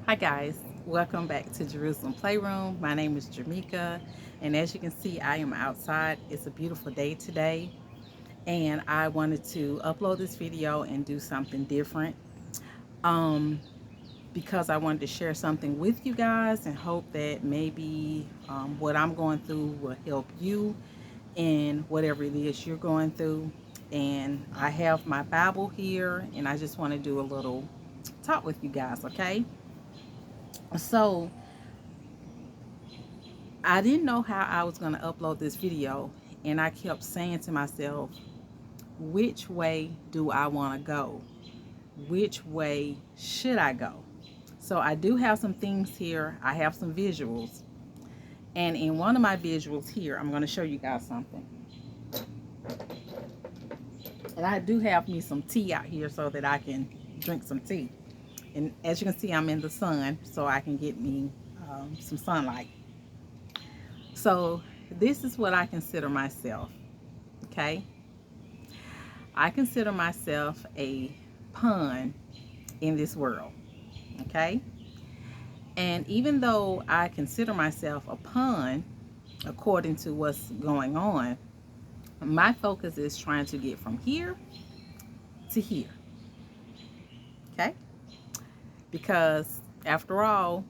Hi guys, welcome back to Jerusalem Playroom. My name is Jamika, and as you can see, I am outside. It's a beautiful day today, and I wanted to upload this video and do something different um, because I wanted to share something with you guys and hope that maybe what I'm going through will help you in whatever it is you're going through. And I have my Bible here, and I just want to do a little talk with you guys, okay? So, I didn't know how I was going to upload this video, and I kept saying to myself, which way do I want to go? Which way should I go? So I do have some things here. I have some visuals. And in one of my visuals here, I'm going to show you guys something. And I do have me some tea out here so that I can drink some tea. And as you can see, I'm in the sun so I can get me some sunlight. So this is what I consider myself, okay? I consider myself a pawn in this world, okay? And even though I consider myself a pawn, according to what's going on, my focus is trying to get from here to here, okay? Because after all,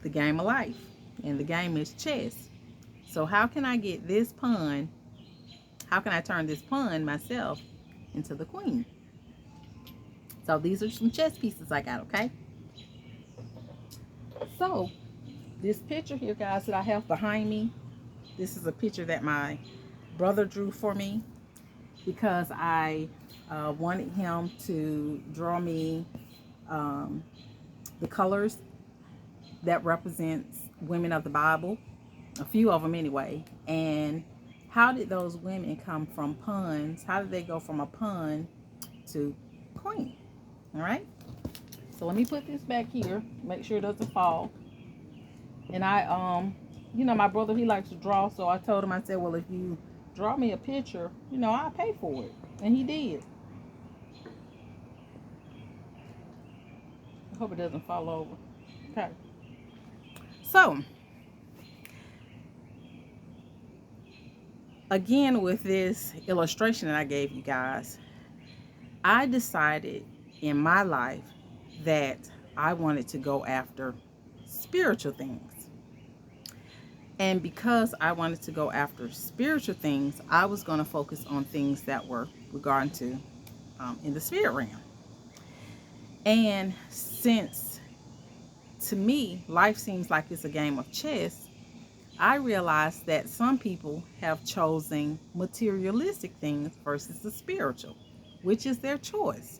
the game of life and the game is chess. So how can I get this pawn, how can I turn this pawn myself into the queen? So these are some chess pieces I got, okay? So this picture here, guys, that I have behind me, this is a picture that my brother drew for me because I wanted him to draw me um, the colors that represents women of the Bible, a few of them anyway. And how did those women come from pawns? How did they go from a pawn to queen? All right. So let me put this back here, make sure it doesn't fall. And my brother, he likes to draw, so I told him, I said, well, if you draw me a picture, I'll pay for it. And he did. I hope it doesn't fall over. Okay. So, again, with this illustration that I gave you guys, I decided in my life that I wanted to go after spiritual things. And because I wanted to go after spiritual things, I was going to focus on things that were regarding to in the spirit realm. And since to me, life seems like it's a game of chess, I realized that some people have chosen materialistic things versus the spiritual, which is their choice.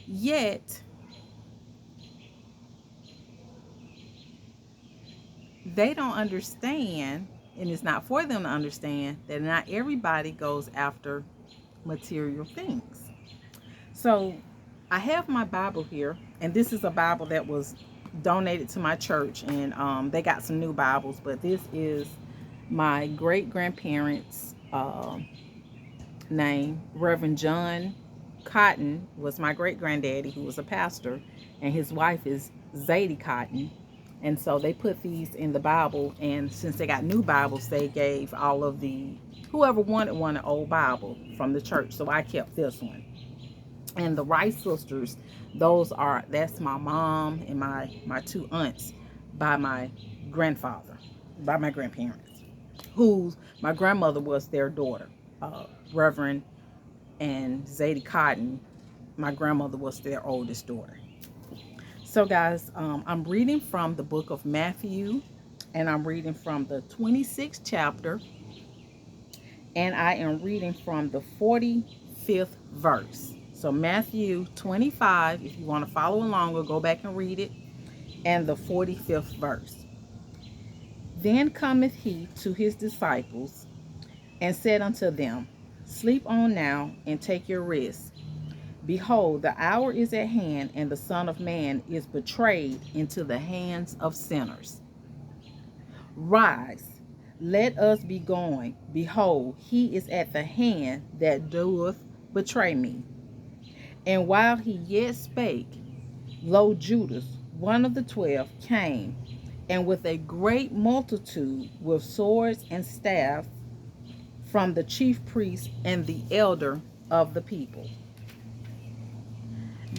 Yet, they don't understand, and it's not for them to understand, that not everybody goes after material things. So I have my Bible here, and this is a Bible that was donated to my church, and they got some new Bibles, but this is my great grandparents' name. Reverend John Cotton was my great granddaddy, who was a pastor, and his wife is Zadie Cotton. And so they put these in the Bible, and since they got new Bibles, they gave all of the whoever wanted one an old Bible from the church. So I kept this one. And the Rice sisters, that's my mom and my two aunts by my grandfather, by my grandparents, who my grandmother was their daughter, Reverend and Zadie Cotton. My grandmother was their oldest daughter. So guys, I'm reading from the book of Matthew, and I'm reading from the 26th chapter, and I am reading from the 45th verse. So Matthew 25, if you want to follow along or go back and read it, and the 45th verse. Then cometh he to his disciples, and said unto them, Sleep on now, and take your rest. Behold, the hour is at hand, and the Son of Man is betrayed into the hands of sinners. Rise, let us be going. Behold, he is at the hand that doeth betray me. And while he yet spake, Lo, Judas, one of the 12, came, and with a great multitude, with swords and staffs, from the chief priests and the elder of the people.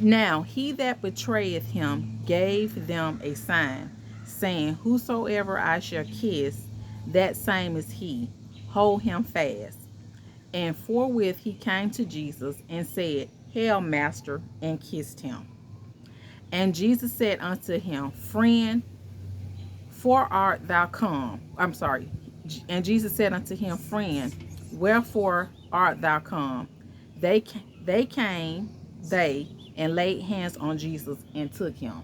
Now he that betrayeth him gave them a sign, saying, Whosoever I shall kiss, that same is he. Hold him fast. And forthwith he came to Jesus and said, Hail, Master, and kissed him. And Jesus said unto him, Friend, for art thou come? And Jesus said unto him, Friend, wherefore art thou come? They came, and laid hands on Jesus and took him.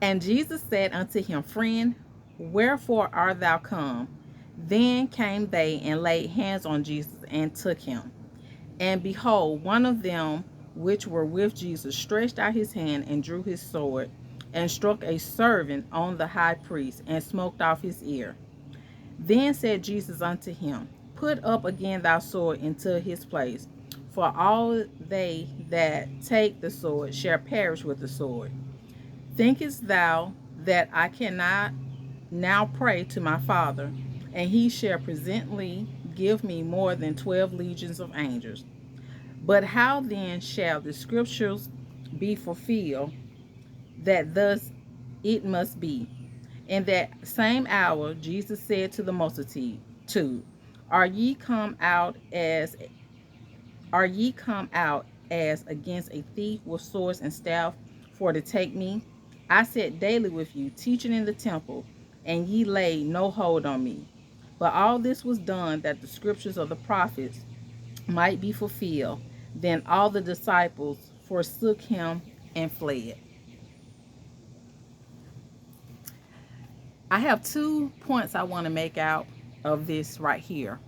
And Jesus said unto him, Friend, wherefore art thou come? Then came they and laid hands on Jesus and took him. And behold, one of them which were with Jesus stretched out his hand and drew his sword and struck a servant on the high priest and smote off his ear. Then said Jesus unto him, Put up again thy sword into his place, for all they that take the sword shall perish with the sword. Thinkest thou that I cannot now pray to my Father, and he shall presently give me more than 12 legions of angels? But how then shall the scriptures be fulfilled, that thus it must be? In that same hour Jesus said to the multitude, Are ye come out as against a thief with swords and staff for to take me? I sat daily with you, teaching in the temple, and ye laid no hold on me. But all this was done that the scriptures of the prophets might be fulfilled. Then all the disciples forsook him and fled. I have 2 points I want to make out of this right here.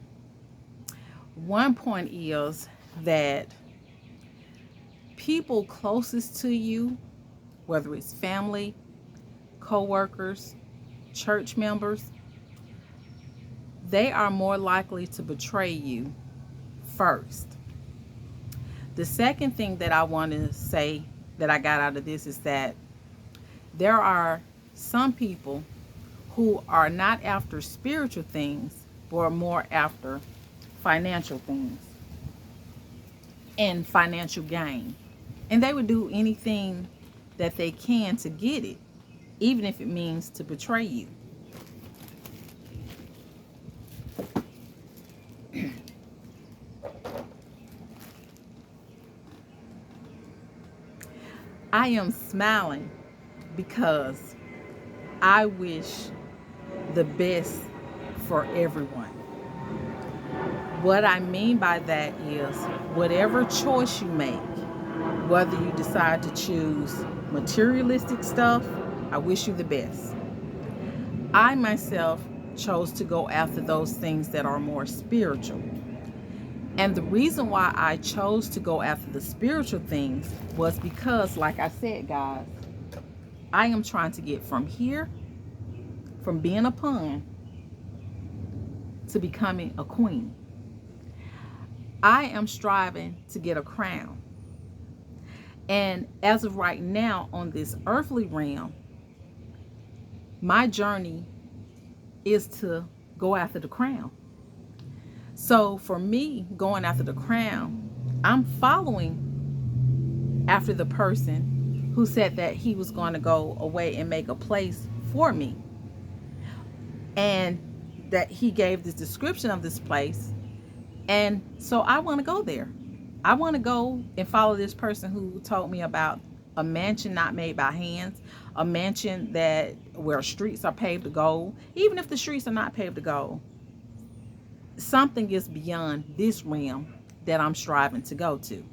One point is that people closest to you, whether it's family, co-workers, church members, they are more likely to betray you first. The second thing that I want to say that I got out of this is that there are some people who are not after spiritual things, but more after financial things and financial gain. And they would do anything that they can to get it, even if it means to betray you. I am smiling because I wish the best for everyone. What I mean by that is whatever choice you make, whether you decide to choose materialistic stuff, I wish you the best. I myself chose to go after those things that are more spiritual. And the reason why I chose to go after the spiritual things was because, like I said, guys, I am trying to get from here, from being a pawn, to becoming a queen. I am striving to get a crown. And as of right now, on this earthly realm, my journey is to go after the crown. So for me, going after the crown, I'm following after the person who said that he was going to go away and make a place for me. And that he gave this description of this place. And so I want to go there. I want to go and follow this person who told me about a mansion not made by hands, a mansion that where streets are paved to gold. Even if the streets are not paved to gold, something is beyond this realm that I'm striving to go to.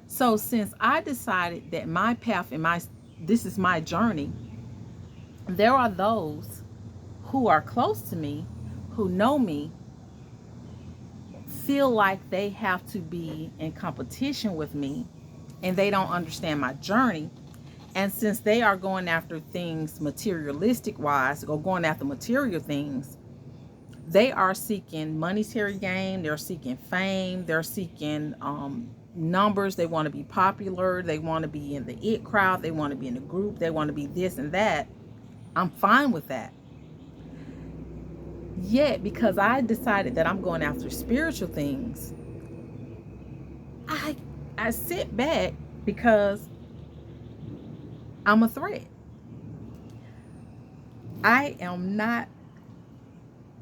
So since I decided that my path and this is my journey, there are those who are close to me, who know me, feel like they have to be in competition with me, and they don't understand my journey. And since they are going after things materialistic wise, or going after material things, They are seeking monetary gain, they're seeking fame, they're seeking numbers, they want to be popular, they want to be in the it crowd, they want to be in a group, they want to be this and that. I'm fine with that. Yet, because I decided that I'm going after spiritual things, I sit back because I'm a threat. I am not,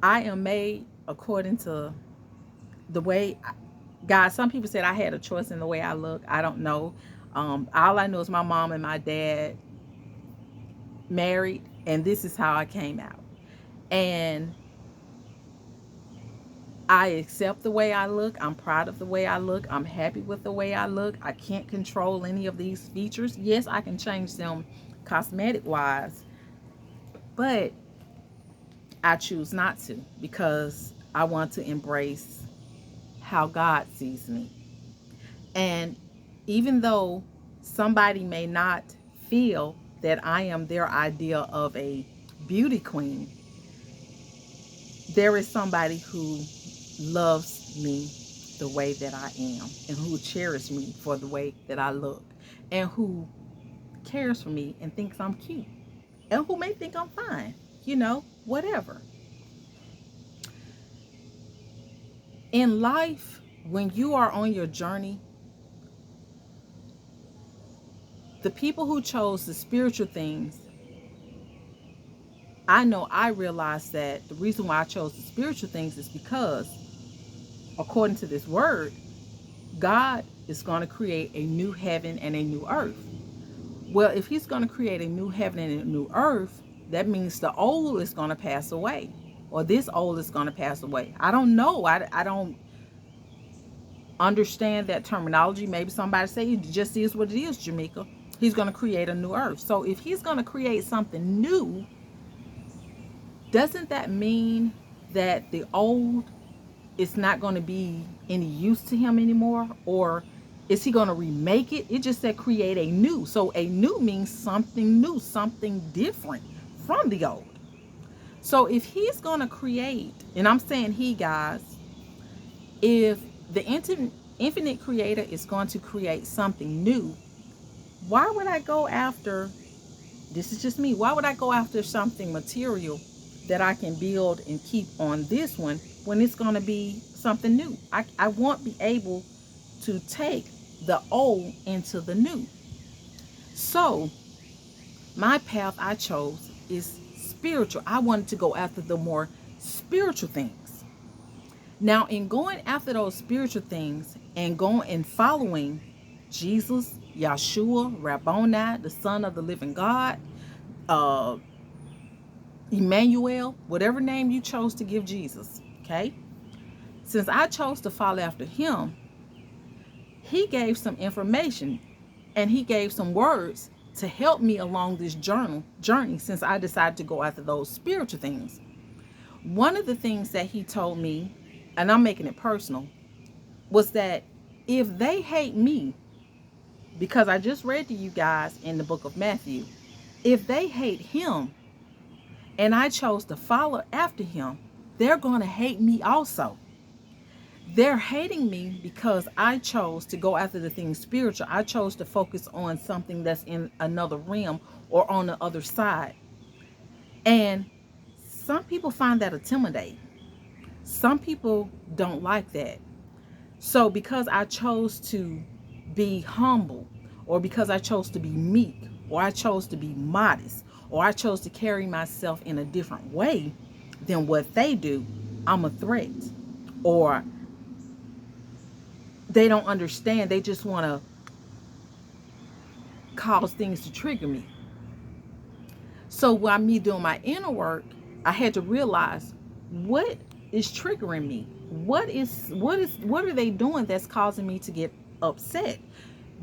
I am made according to the way God, some people said I had a choice in the way I look. I don't know. All I know is my mom and my dad married, and this is how I came out. And I accept the way I look. I'm proud of the way I look. I'm happy with the way I look. I can't control any of these features. Yes, I can change them cosmetic wise, but I choose not to because I want to embrace how God sees me. And even though somebody may not feel that I am their idea of a beauty queen, there is somebody who loves me the way that I am and who cherishes me for the way that I look and who cares for me and thinks I'm cute and who may think I'm fine, whatever. In life, when you are on your journey, the people who chose the spiritual things, I realized that the reason why I chose the spiritual things is because, according to this word, God is going to create a new heaven and a new earth. Well, if he's going to create a new heaven and a new earth, that means the old is going to pass away, or this old is going to pass away. I don't know. I don't understand that terminology. Maybe somebody say it just is what it is, Jamaica. He's going to create a new earth. So if he's going to create something new, doesn't that mean that the old is not going to be any use to him anymore? Or is he going to remake it? It just said create a new. So a new means something new, something different from the old. So if he's going to create, and I'm saying he, guys, if the infinite creator is going to create something new, why would I go after, this is just me, why would I go after something material that I can build and keep on this one when it's going to be something new? I won't be able to take the old into the new. So my path I chose is spiritual. I wanted to go after the more spiritual things. Now, in going after those spiritual things and going and following Jesus, Yeshua, Rabboni, the Son of the living God, Emmanuel, whatever name you chose to give Jesus, okay? Since I chose to follow after him, he gave some information and he gave some words to help me along this journey since I decided to go after those spiritual things. One of the things that he told me, and I'm making it personal, was that if they hate me, because I just read to you guys in the book of Matthew, if they hate him and I chose to follow after him, they're going to hate me also. They're hating me because I chose to go after the things spiritual. I chose to focus on something that's in another realm or on the other side. And some people find that intimidating. Some people don't like that. So because I chose to be humble, or because I chose to be meek, or I chose to be modest, or I chose to carry myself in a different way than what they do, I'm a threat. Or they don't understand. They just want to cause things to trigger me. So while me doing my inner work, I had to realize what is triggering me. What are they doing that's causing me to get upset?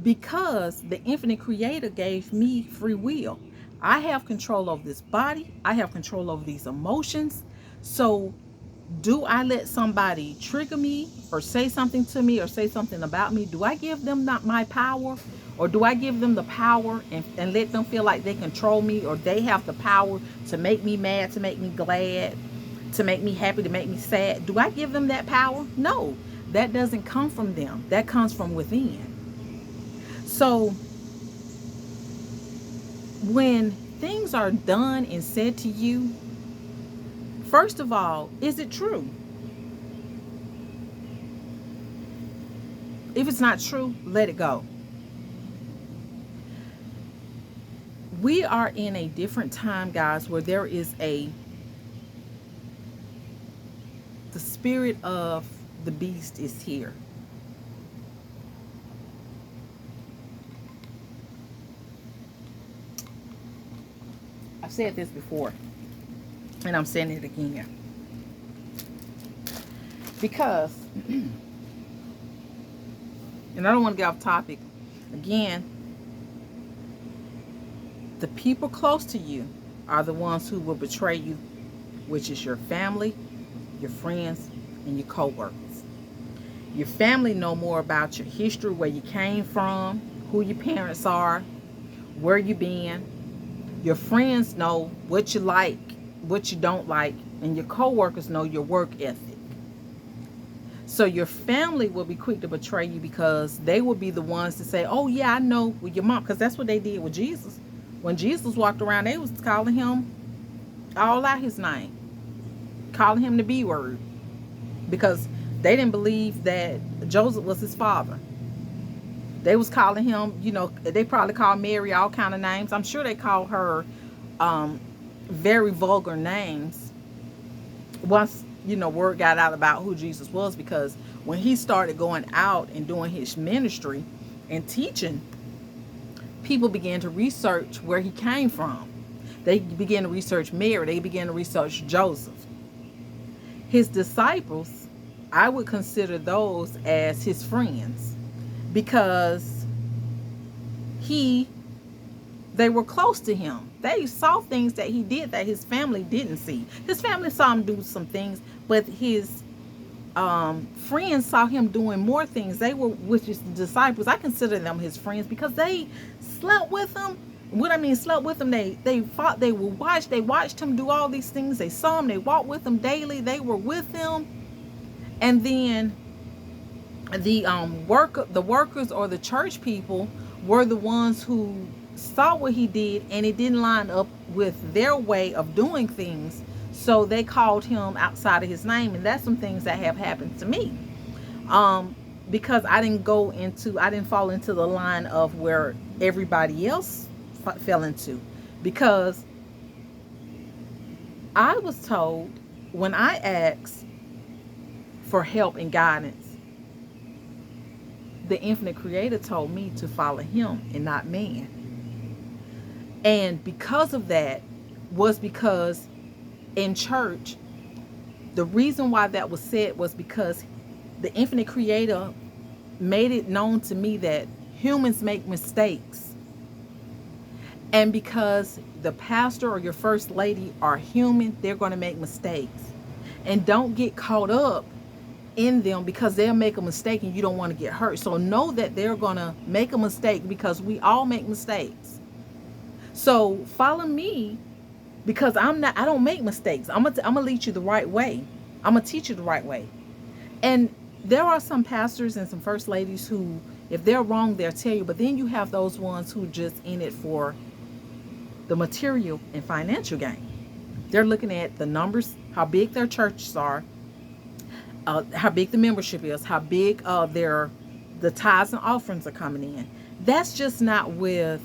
Because the infinite creator gave me free will. I have control over this body. I have control over these emotions. So do I let somebody trigger me or say something to me or say something about me? Do I give them not my power? Or do I give them the power and let them feel like they control me, or they have the power to make me mad, to make me glad? to make me happy, to make me sad. Do I give them that power? No, that doesn't come from them. That comes from within. So when things are done and said to you, first of all, is it true? If it's not true, let it go. We are in a different time, guys, where there is the spirit of the beast is here. I've said this before, and I'm saying it again. Because, and I don't want to get off topic again, the people close to you are the ones who will betray you, which is your family, your friends, and your co-workers. Your family know more about your history, where you came from, who your parents are, where you been. Your friends know what you like, what you don't like, and your co-workers know your work ethic. So your family will be quick to betray you, because they will be the ones to say, oh yeah, I know, with your mom, because that's what they did with Jesus. When Jesus walked around, they was calling him all out his name, calling him the B word, because they didn't believe that Joseph was his father. They was calling him, they probably called Mary all kind of names. I'm sure they called her very vulgar names once, word got out about who Jesus was, because when he started going out and doing his ministry and teaching, people began to research where he came from. They began to research Mary. They began to research Joseph. His disciples, I would consider those as his friends, because they were close to him. They saw things that he did that his family didn't see. His family saw him do some things, but his friends saw him doing more things. They were with his disciples. I consider them his friends because they slept with him. What I mean, slept with him. They fought. They would watch. They watched him do all these things. They saw him. They walked with him daily. They were with him. And then the workers or the church people were the ones who saw what he did, and it didn't line up with their way of doing things. So they called him outside of his name, and that's some things that have happened to me. Because I didn't fall into the line of where everybody else fell into, because I was told when I asked for help and guidance, the infinite creator told me to follow him and not man. And because of that was because in church, the reason why that was said was because the infinite creator made it known to me that humans make mistakes. And because the pastor or your first lady are human, they're going to make mistakes. And don't get caught up in them, because they'll make a mistake and you don't want to get hurt. So know that they're going to make a mistake, because we all make mistakes. So follow me, because I don't make mistakes. I'm gonna lead you the right way. I'm gonna teach you the right way. And there are some pastors and some first ladies who, if they're wrong, they'll tell you. But then you have those ones who just in it for the material and financial gain. They're looking at the numbers, how big their churches are, how big the membership is, how big the tithes and offerings are coming in. That's just not with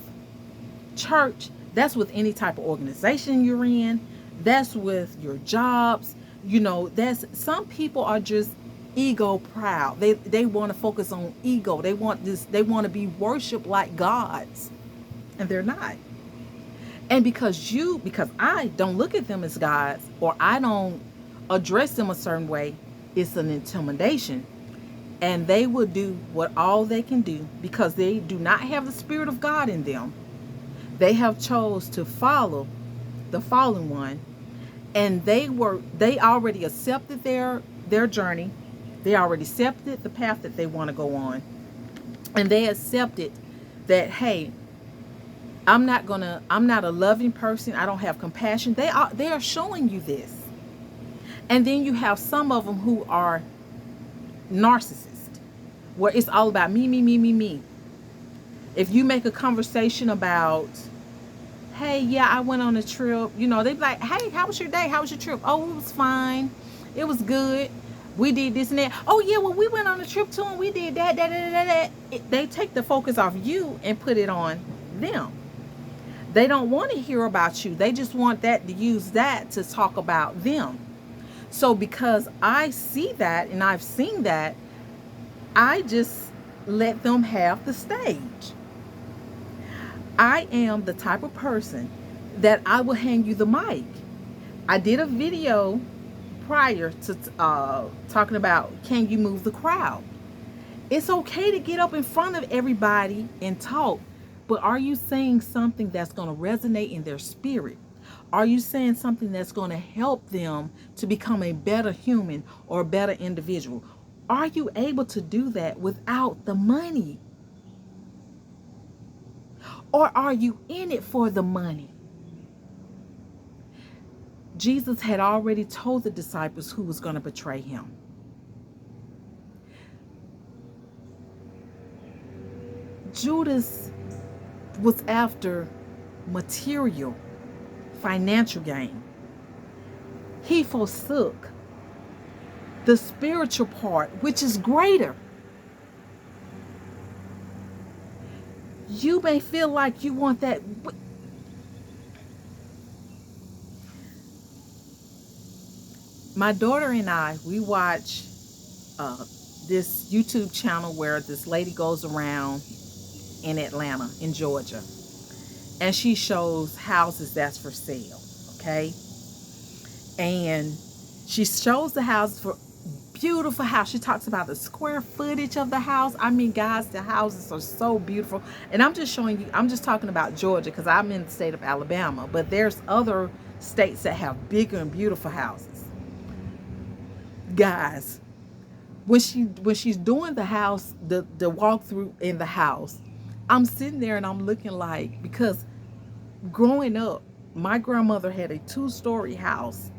church. That's with any type of organization you're in. That's with your jobs. That's, some people are just ego proud. They want to focus on ego. They want to be worshiped like gods, and they're not. And because I don't look at them as gods, or I don't address them a certain way, it's an intimidation. And they will do what all they can do, because they do not have the Spirit of God in them. They have chose to follow the fallen one, and they already accepted their journey. They already accepted the path that they want to go on, and they accepted that, hey, I'm not a loving person. I don't have compassion. They are showing you this. And then you have some of them who are narcissists, where it's all about me, me, me, me, me. If you make a conversation about, hey, yeah, I went on a trip, they be like, hey, how was your day? How was your trip? Oh, it was fine. It was good. We did this and that. Oh, yeah, well, we went on a trip too and we did that, that. They take the focus off you and put it on them. They don't want to hear about you. They just want that to use that to talk about them. So because I see that and I've seen that, I just let them have the stage. I am the type of person that I will hand you the mic. I did a video prior to talking about, can you move the crowd? It's okay to get up in front of everybody and talk, but are you saying something that's going to resonate in their spirit? Are you saying something that's going to help them to become a better human or a better individual? Are you able to do that without the money? Or are you in it for the money? Jesus had already told the disciples who was going to betray him. Judas was after material, financial gain. He forsook the spiritual part, which is greater. You may feel like you want that. My daughter and I, we watch this YouTube channel where this lady goes around in Atlanta, in Georgia, and she shows houses that's for sale, okay? And she shows the houses for beautiful house. She talks about the square footage of the house. I mean, guys, the houses are so beautiful. And I'm just showing you, I'm just talking about Georgia because I'm in the state of Alabama, but there's other states that have bigger and beautiful houses. Guys, when she's doing the house, the walkthrough in the house, I'm sitting there and I'm looking like, because growing up, my grandmother had a 2-story house,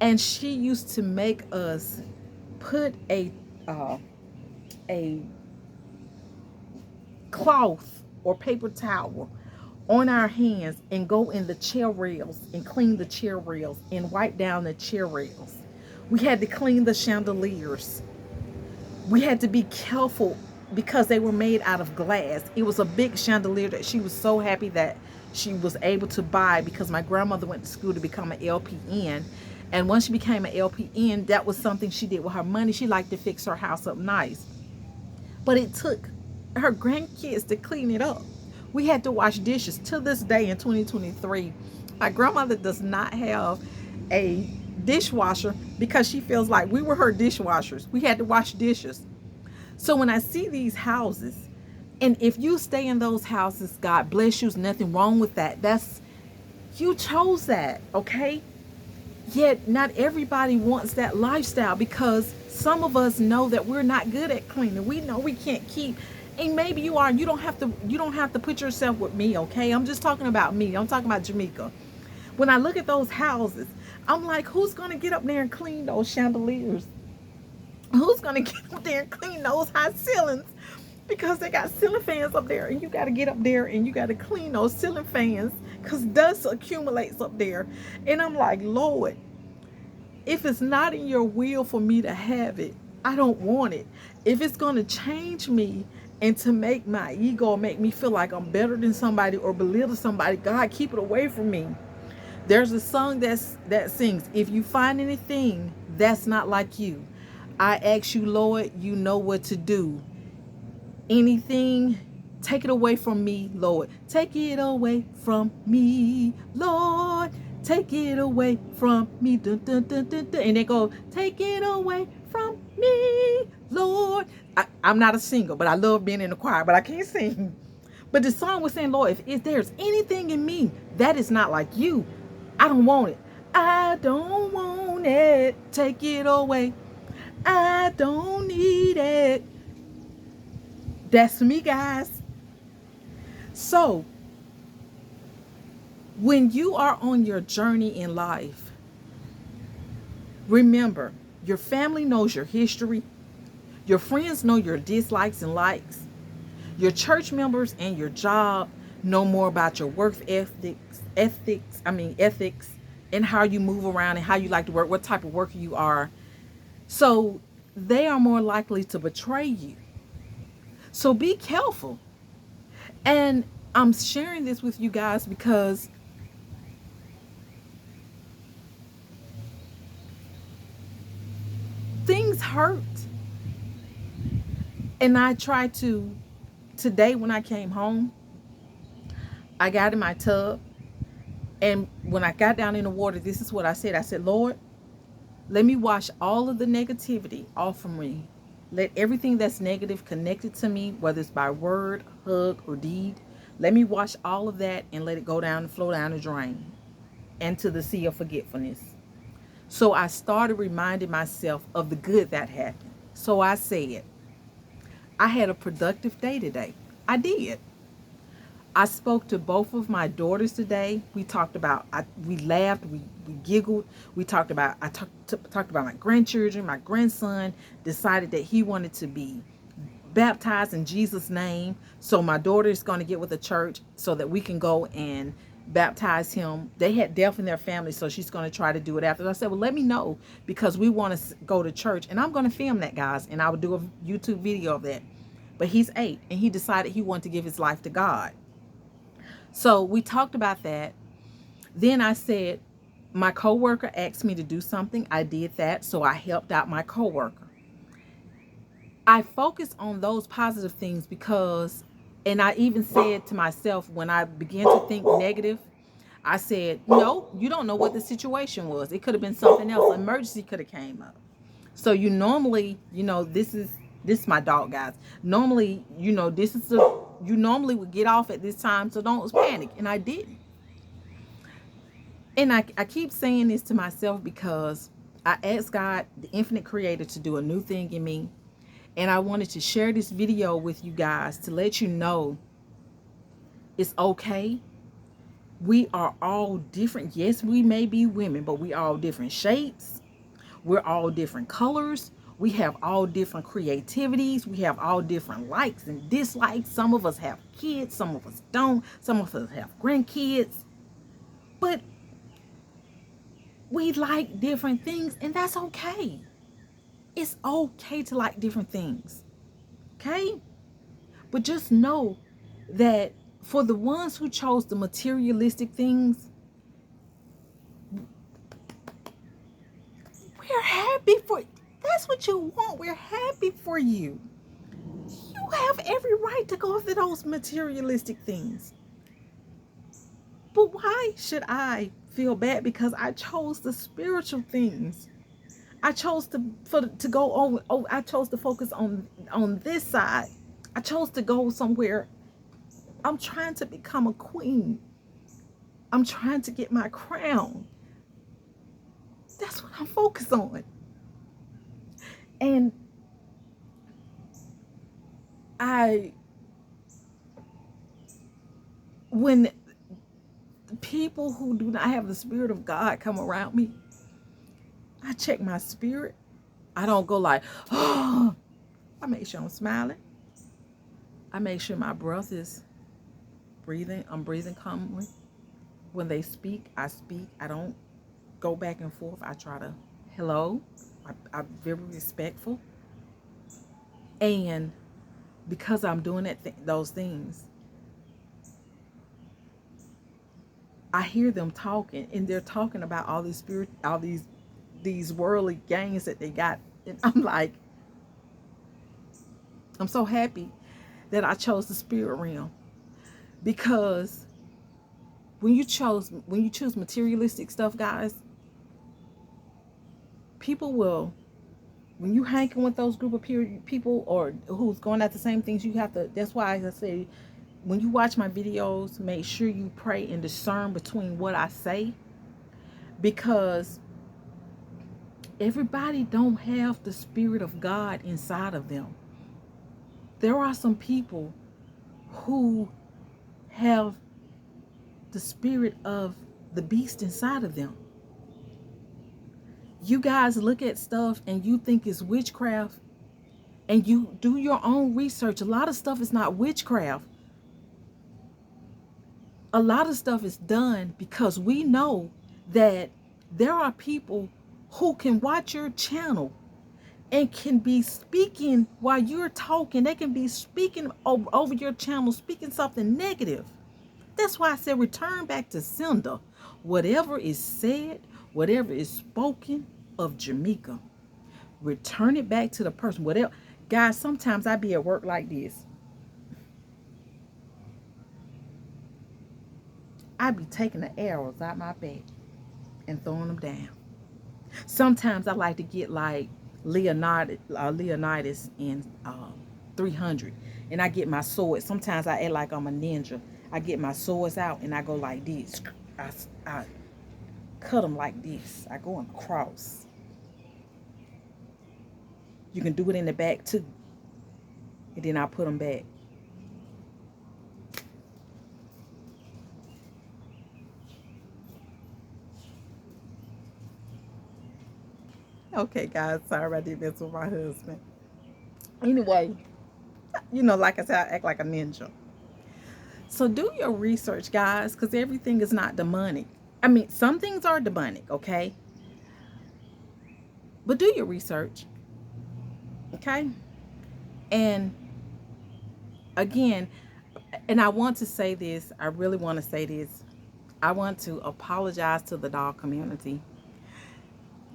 and she used to make us put a cloth or paper towel on our hands and go in the chair rails and clean the chair rails and wipe down the chair rails. We had to clean the chandeliers. We had to be careful because they were made out of glass. It was a big chandelier that she was so happy that she was able to buy, because my grandmother went to school to become an LPN. And once she became an LPN, that was something she did with her money. She liked to fix her house up nice. But it took her grandkids to clean it up. We had to wash dishes. To this day in 2023, my grandmother does not have a dishwasher because she feels like we were her dishwashers. We had to wash dishes. So when I see these houses, and if you stay in those houses, God bless you, there's nothing wrong with that. You chose that, okay? Yet not everybody wants that lifestyle, because some of us know that we're not good at cleaning. We know we can't keep, and maybe you are. You don't have to put yourself with me, okay? I'm just talking about me. I'm talking about Jamaica. When I look at those houses, I'm like, who's gonna get up there and clean those chandeliers? Who's gonna get up there and clean those high ceilings? Because they got ceiling fans up there, and you got to get up there and you got to clean those ceiling fans because dust accumulates up there. And I'm like, Lord, if it's not in your will for me to have it, I don't want it. If it's going to change me and to make my ego, make me feel like I'm better than somebody or belittle somebody, God, keep it away from me. There's a song that sings, if you find anything that's not like you, I ask you, Lord, you know what to do. Anything, take it away from me, Lord. Take it away from me, Lord. Take it away from me. Dun, dun, dun, dun, dun. And they go, take it away from me, Lord. I'm not a singer, but I love being in the choir, but I can't sing. But the song was saying, Lord, if there's anything in me that is not like you, I don't want it. I don't want it. Take it away. I don't need it. That's me, guys. So, when you are on your journey in life, Remember, your family knows your history. Your friends know your dislikes and likes. Your church members and your job know more about your work ethics, and how you move around and how you like to work, what type of worker you are. So they are more likely to betray you. So be careful. And I'm sharing this with you guys because things hurt. And I try to, today when I came home, I got in my tub. And when I got down in the water, this is what I said. I said, Lord, let me wash all of the negativity off from me. Let everything that's negative connected to me, whether it's by word, hug, or deed, let me wash all of that and let it go down and flow down the drain and to the sea of forgetfulness. So I started reminding myself of the good that happened. So I said, I had a productive day today. I did. I spoke to both of my daughters today. We talked about, we laughed, we giggled. We talked about, talked about my grandchildren. My grandson decided that he wanted to be baptized in Jesus' name. So my daughter is going to get with the church so that we can go and baptize him. They had death in their family, so she's going to try to do it after. I said, well, let me know because we want to go to church. And I'm going to film that, guys, and I will do a YouTube video of that. But he's 8, and he decided he wanted to give his life to God. So we talked about that. Then I said, my coworker asked me to do something. I did that. So I helped out my coworker. I focus on those positive things because, and I even said to myself when I began to think negative, I said, no, you don't know what the situation was. It could have been something else. An emergency could have came up. So you normally, this is my dog, guys. Normally, you normally would get off at this time, so don't panic. And I didn't. And I keep saying this to myself because I asked God, the infinite creator, to do a new thing in me. And I wanted to share this video with you guys to let you know it's okay. We are all different. Yes, we may be women, but we are all different shapes. We're all different colors. We have all different creativities. We have all different likes and dislikes. Some of us have kids. Some of us don't. Some of us have grandkids. But we like different things, and that's okay. It's okay to like different things. Okay? But just know that for the ones who chose the materialistic things, we're happy for you. That's what you want. We're happy for you. You have every right to go after those materialistic things. But why should I feel bad because I chose the spiritual things? I chose to go on. Oh, I chose to focus on this side. I chose to go somewhere. I'm trying to become a queen. I'm trying to get my crown. That's what I'm focused on. And when people who do not have the Spirit of God come around me, I check my spirit. I don't go like, oh, I make sure I'm smiling. I make sure my breath is breathing. I'm breathing calmly. When they speak, I speak. I don't go back and forth. I try to, hello. I'm very respectful. And because I'm doing those things, I hear them talking, and they're talking about all these worldly gains that they got. And I'm like, I'm so happy that I chose the spirit realm, because when you choose materialistic stuff, guys, people will, when you hanging with those group of people or who's going at the same things, you have to, that's why I say, when you watch my videos, make sure you pray and discern between what I say, because everybody don't have the Spirit of God inside of them. There are some people who have the spirit of the beast inside of them. You guys look at stuff and you think it's witchcraft, and you do your own research. A lot of stuff is not witchcraft. A lot of stuff is done because we know that there are people who can watch your channel and can be speaking while you're talking. They can be speaking over your channel, speaking something negative. That's why I said return back to sender. Whatever is said, whatever is spoken of Jamaica, return it back to the person. Whatever. Guys, sometimes I be at work like this. I be taking the arrows out my back and throwing them down. Sometimes I like to get like Leonidas in 300, and I get my sword. Sometimes I act like I'm a ninja. I get my swords out and I go like this. I cut them like this. I go across. You can do it in the back too, and then I put them back. Okay, guys, sorry I did this with my husband. Anyway, like I said, I act like a ninja. So do your research, guys, because everything is not demonic. I mean, some things are demonic, okay? But do your research, okay? And again, and I want to say this, I really want to say this. I want to apologize to the doll community.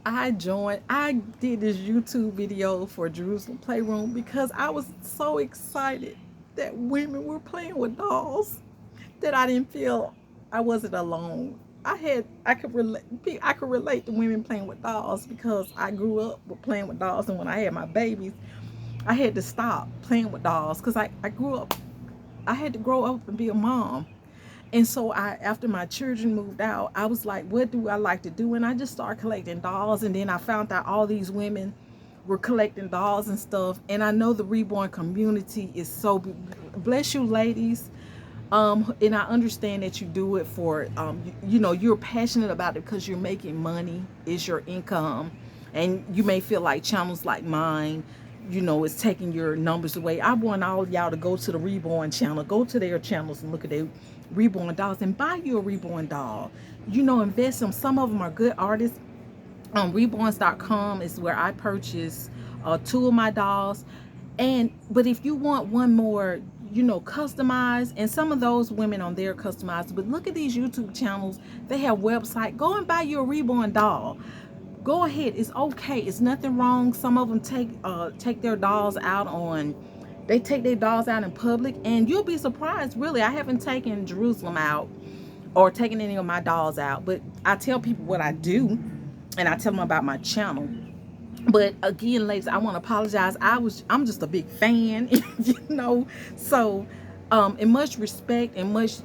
I did this YouTube video for Jerusalem Playroom because I was so excited that women were playing with dolls that I didn't feel I wasn't alone. I could relate to women playing with dolls because I grew up with playing with dolls, and when I had my babies, I had to stop playing with dolls because I grew up. I had to grow up and be a mom. And so after my children moved out, I was like, what do I like to do? And I just started collecting dolls. And then I found out all these women were collecting dolls and stuff. And I know the reborn community is so, bless you ladies. And I understand that you do it for, you're passionate about it because you're making money, is your income. And you may feel like channels like mine, it's taking your numbers away. I want all y'all to go to the Reborn channel, go to their channels and look at their Reborn dolls and buy you a Reborn doll. Invest them. Some of them are good artists. Reborns.com is where I purchase 2 of my dolls. But if you want one more, customized, and some of those women on there customized, but look at these YouTube channels. They have website. Go and buy you a Reborn doll. Go ahead. It's okay. It's nothing wrong. Some of them take their dolls out they take their dolls out in public, and you'll be surprised. Really, I haven't taken Jerusalem out or taken any of my dolls out, but I tell people what I do, and I tell them about my channel. But again, ladies, I want to apologize. I'm just a big fan, So, and much respect and much,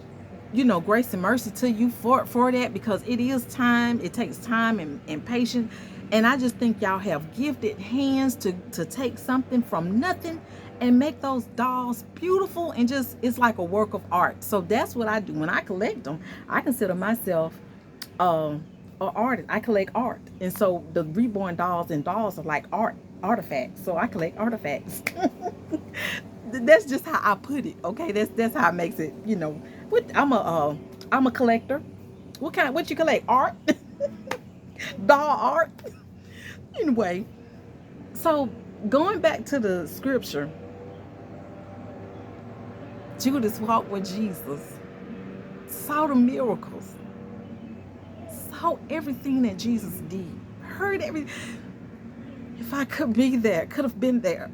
grace and mercy to you for that, because it is time. It takes time and patience. And I just think y'all have gifted hands to take something from nothing and make those dolls beautiful, and it's like a work of art. So that's what I do. When I collect them, I consider myself an artist. I collect art. And so the Reborn dolls are like artifacts. So I collect artifacts. That's just how I put it. Okay, that's how it makes it. I'm a collector. What you collect? Art. Doll art. Anyway, so going back to the scripture, Judas walked with Jesus, saw the miracles, saw everything that Jesus did, heard everything. If I could be there, could have been there.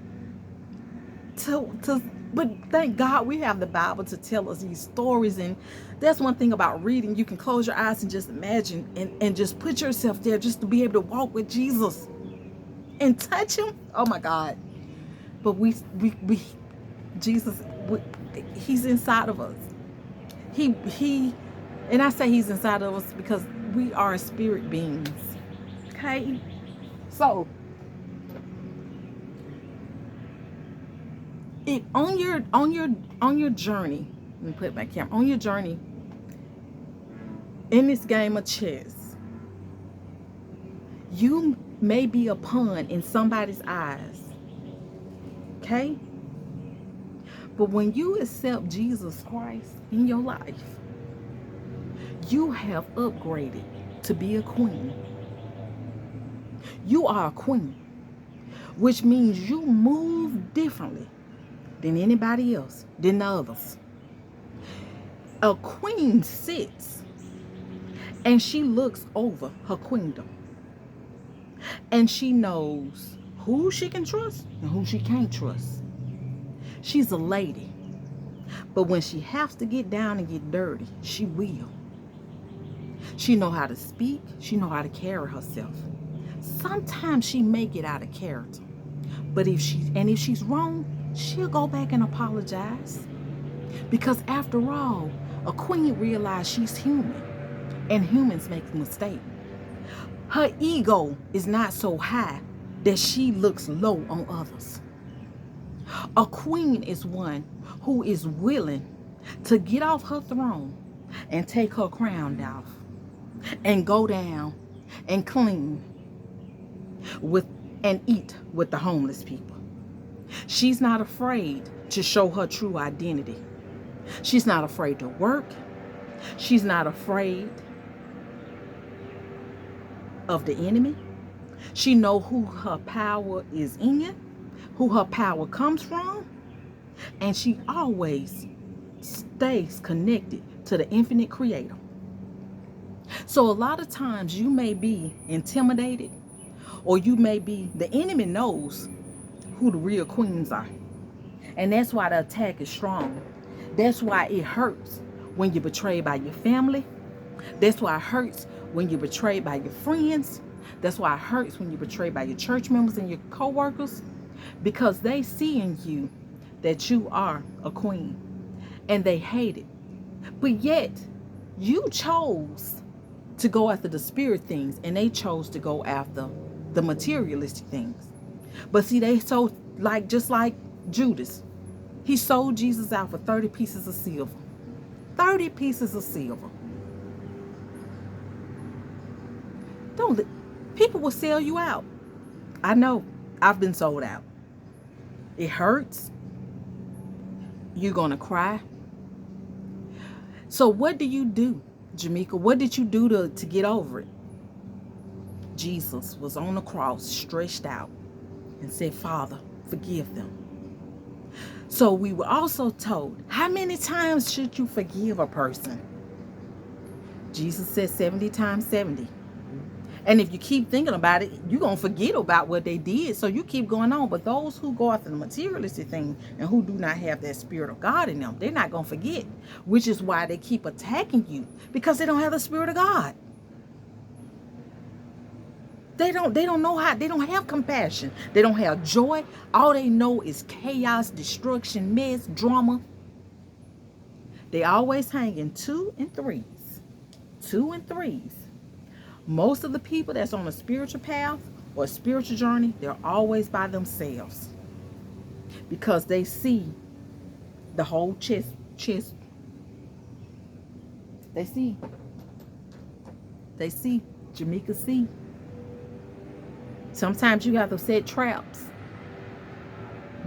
But thank God we have the Bible to tell us these stories. And that's one thing about reading. You can close your eyes and just imagine and just put yourself there, just to be able to walk with Jesus and touch him. Oh my God. But Jesus, he's inside of us. And I say he's inside of us because we are spirit beings. Okay? So on your journey, let me put my camera on your journey in this game of chess, You may be a pawn in somebody's eyes. Okay? But when you accept Jesus Christ in your life, you have upgraded to be a queen. You are a queen, which means you move differently than anybody else, than the others. A queen sits and she looks over her queendom. And she knows who she can trust and who she can't trust. She's a lady. But when she has to get down and get dirty, she will. She know how to speak. She know how to carry herself. Sometimes she may get out of character. But if she's wrong, she'll go back and apologize. Because after all, a queen realizes she's human. And humans make mistakes. Her ego is not so high that she looks low on others. A queen is one who is willing to get off her throne and take her crown off and go down and clean with and eat with the homeless people. She's not afraid to show her true identity. She's not afraid to work. She's not afraid of the enemy. She know who her power is in, who her power comes from, and she always stays connected to the infinite creator. So a lot of times you may be intimidated, or you may be, the enemy knows who the real queens are. And that's why the attack is strong. That's why it hurts when you're betrayed by your family. That's why it hurts when you're betrayed by your friends. That's why it hurts when you're betrayed by your church members and your co-workers, because they see in you that you are a queen and they hate it. But yet you chose to go after the spirit things and they chose to go after the materialistic things. But see, they sold, like, just like Judas, he sold Jesus out for 30 pieces of silver. 30 pieces of silver. People will sell you out. I know. I've been sold out. It hurts. You're going to cry. So what do you do, Jamaica? What did you do to get over it? Jesus was on the cross, stretched out, and said, Father, forgive them. So we were also told, how many times should you forgive a person? Jesus said 70 times 70. And if you keep thinking about it, you're going to forget about what they did. So you keep going on. But those who go after the materialistic thing and who do not have that spirit of God in them, they're not going to forget. Which is why they keep attacking you. Because they don't have the spirit of God. They don't know how. They don't have compassion. They don't have joy. All they know is chaos, destruction, mess, drama. They always hang in 2 and 3s. 2 and 3s. Most of the people that's on a spiritual path or a spiritual journey, they're always by themselves. Because they see the whole chest. They see. Jamaica see. Sometimes you have to set traps.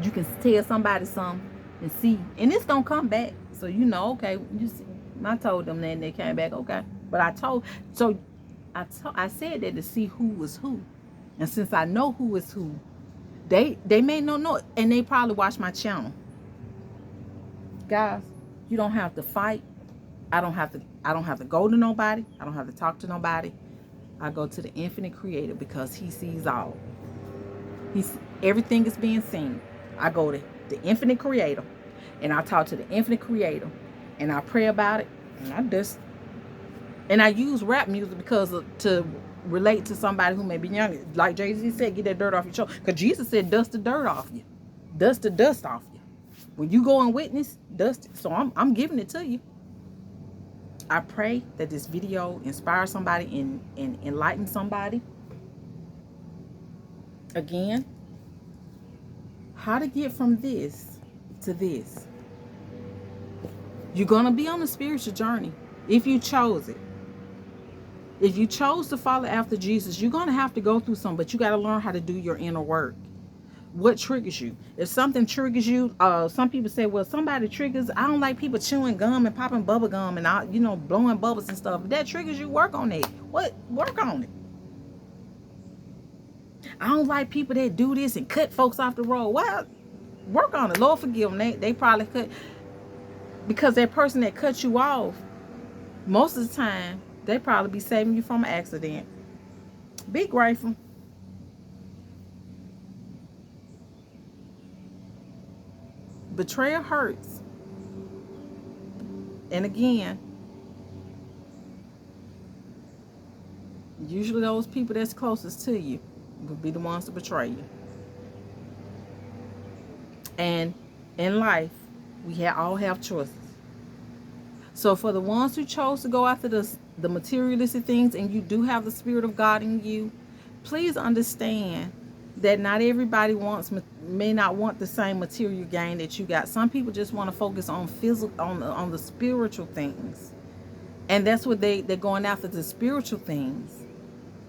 You can tell somebody something and see. And it's going to come back. So you know, okay. I told them that and they came back, okay. But I said that to see who was who. And since I know who is who, they may not know. And they probably watch my channel. Guys, you don't have to fight. I don't have to go to nobody. I don't have to talk to nobody. I go to the infinite creator because he sees all. Everything is being seen. I go to the infinite creator and I talk to the infinite creator and I pray about it and I use rap music to relate to somebody who may be younger. Like Jay-Z said, get that dirt off your shoulder. Because Jesus said, dust the dirt off you. Dust the dust off you. When you go and witness, dust it. So I'm giving it to you. I pray that this video inspires somebody and enlightens somebody. Again, how to get from this to this. You're going to be on a spiritual journey if you chose it. If you chose to follow after Jesus, you're going to have to go through some, but you got to learn how to do your inner work. What triggers you? If something triggers you, some people say, well, somebody triggers, I don't like people chewing gum and popping bubble gum and blowing bubbles and stuff. If that triggers you, work on it. Work on it. I don't like people that do this and cut folks off the road. Well, work on it. Lord forgive them. They probably cut, because that person that cut you off, most of the time, they probably be saving you from an accident. Be grateful. Betrayal hurts. And again, usually those people that's closest to you will be the ones to betray you. And in life, we all have choices. So for the ones who chose to go after the materialistic things, and you do have the Spirit of God in you, please understand that not everybody may not want the same material gain that you got. Some people just want to focus on on the spiritual things, and that's what they're going after, the spiritual things.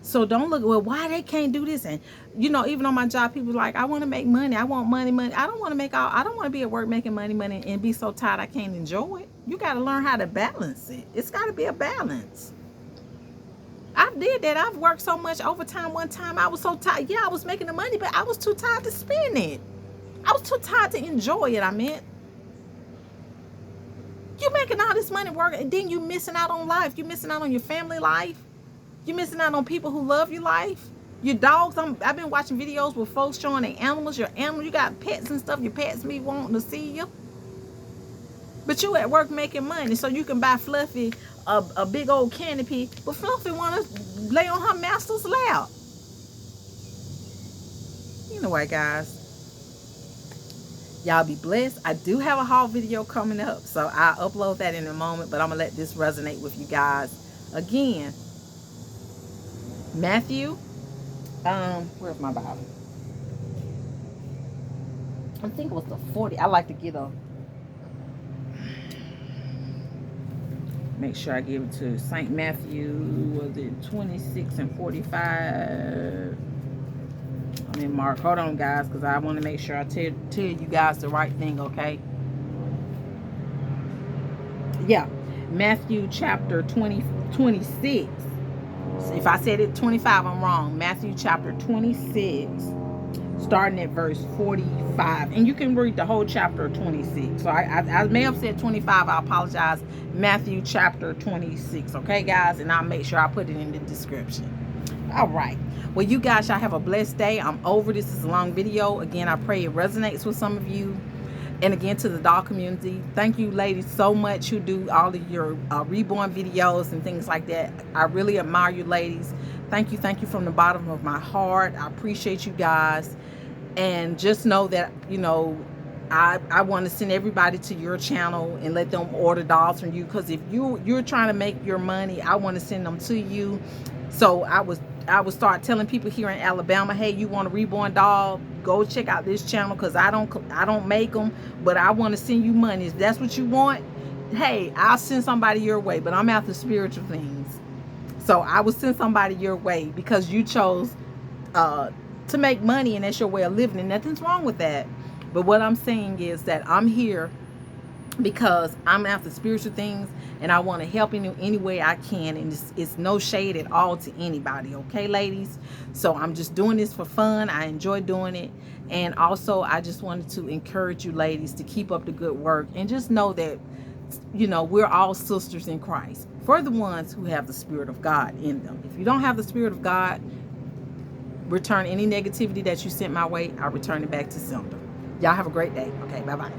So don't look, well, why they can't do this? And even on my job, people like, I want to make money. I want money. I don't want to be at work making money and be so tired I can't enjoy it. You got to learn how to balance it. It's got to be a balance. I did that. I've worked so much overtime. One time I was so tired. Yeah, I was making the money, but I was too tired to spend it. I was too tired to enjoy it. You making all this money working, and then you missing out on life. You missing out on your family life. You're missing out on people who love your life. Your dogs. I've been watching videos with folks showing their animals. Your animals, you got pets and stuff. Your pets be wanting to see you. But you at work making money, so you can buy Fluffy a big old canopy. But Fluffy want to lay on her master's lap. Anyway, guys. Y'all be blessed. I do have a haul video coming up, so I'll upload that in a moment. But I'm going to let this resonate with you guys. Again, Matthew, where's my Bible? I think it was the 40. I like to get make sure I give it to St. Matthew. Was it 26 and 45? I'm in Mark. Hold on, guys, because I want to make sure I tell you guys the right thing, okay? Yeah, Matthew chapter 26. So if I said it 25, I'm wrong. Matthew chapter 26, starting at verse 45. And you can read the whole chapter 26. So I may have said 25. I apologize. Matthew chapter 26. Okay, guys? And I'll make sure I put it in the description. All right. Well, you guys, y'all have a blessed day. I'm over. This is a long video. Again, I pray it resonates with some of you. And again, to the doll community, thank you ladies so much who do all of your reborn videos and things like that. I really admire you ladies. Thank you from the bottom of my heart. I appreciate you guys. And just know that, I want to send everybody to your channel and let them order dolls from you. Because if you're trying to make your money, I want to send them to you. So I would start telling people here in Alabama, hey, you want a reborn doll? Go check out this channel, because I don't make them, but I want to send you money. If that's what you want, hey, I'll send somebody your way. But I'm after spiritual things, so I will send somebody your way because you chose to make money, and that's your way of living, and nothing's wrong with that. But what I'm saying is that I'm here because I'm after spiritual things, and I want to help in any way I can, and it's no shade at all to anybody, okay, ladies? So I'm just doing this for fun. I enjoy doing it, and also I just wanted to encourage you ladies to keep up the good work, and just know that, we're all sisters in Christ, for the ones who have the Spirit of God in them. If you don't have the Spirit of God, return any negativity that you sent my way. I'll return it back to sender. Y'all have a great day. Okay, bye-bye.